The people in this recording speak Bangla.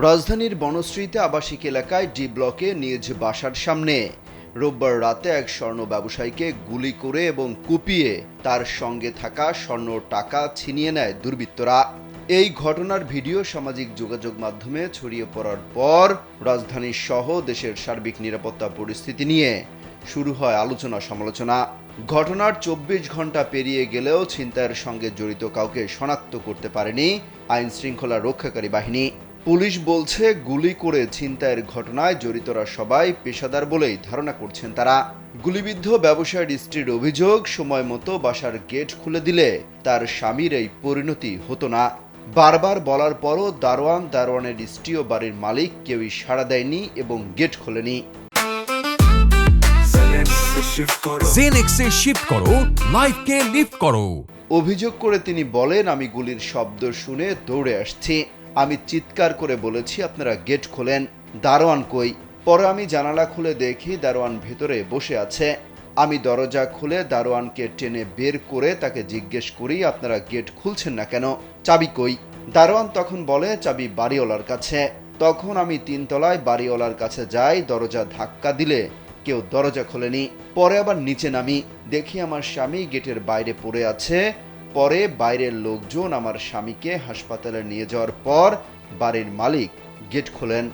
রাজধানীর বনশ্রীতে আবাসিক এলাকায় ডি ব্লকে নিজ বাসার সামনে রোববার রাতে এক স্বর্ণ ব্যবসায়ীকে গুলি করে এবং কুপিয়ে তার সঙ্গে থাকা স্বর্ণ টাকা ছিনিয়ে নেয় দুর্বৃত্তরা। এই ঘটনার ভিডিও সামাজিক যোগাযোগ মাধ্যমে ছড়িয়ে পড়ার পর রাজধানী সহ দেশের সার্বিক নিরাপত্তা পরিস্থিতি নিয়ে শুরু হয় আলোচনা সমালোচনা। ঘটনার ২৪ ঘন্টা পেরিয়ে গেলেও ছিনতাইয়ের সঙ্গে জড়িত কাউকে শনাক্ত করতে পারেনি আইন শৃঙ্খলা রক্ষাকারী বাহিনী। পুলিশ বলছে, গুলি করে ছিনতাইয়ের ঘটনায় জড়িতরা সবাই পেশাদার বলেই ধারণা করছেন তারা। গুলিবিদ্ধ ব্যবসায়ীর স্ত্রীর অভিযোগ, সময় মতো বাসার গেট খুলে দিলে তার স্বামীর এই পরিণতি হতো না। বারবার বলার পরও দারোয়ানের স্ত্রী ও বাড়ির মালিক কেউই সাড়া দেয়নি এবং গেট খোলেনি। জেনেক্সে শিফট করো, লাইফকে লিফট করো। অভিযোগ করে তিনি বলেন, আমি গুলির শব্দ শুনে দৌড়ে আসছি। আমি চিৎকার করে বলেছি, আপনারা গেট খোলেন। দারোয়ান কই? পরে আমি জানালা খুলে দেখি দারোয়ান ভেতরে বসে আছে। আমি দরজা খুলে দারোয়ানকে টেনে বের করে তাকে জিজ্ঞেস করি, আপনারা গেট খুলছেন না কেন? চাবি কই? দারোয়ান তখন বলে, চাবি বাড়িওয়ালার কাছে। তখন আমি ৩ তলায় বাড়িওয়ালার কাছে যাই। দরজা ধাক্কা দিলে কেউ দরজা খোলেনি। পরে আবার নিচে নামি, দেখি আমার স্বামী গেটের বাইরে পড়ে আছে। পরে বাইরের লোকজন আমার স্বামীকে হাসপাতালে নিয়ে যাওয়ার পর বাড়ির মালিক গেট খোলেন।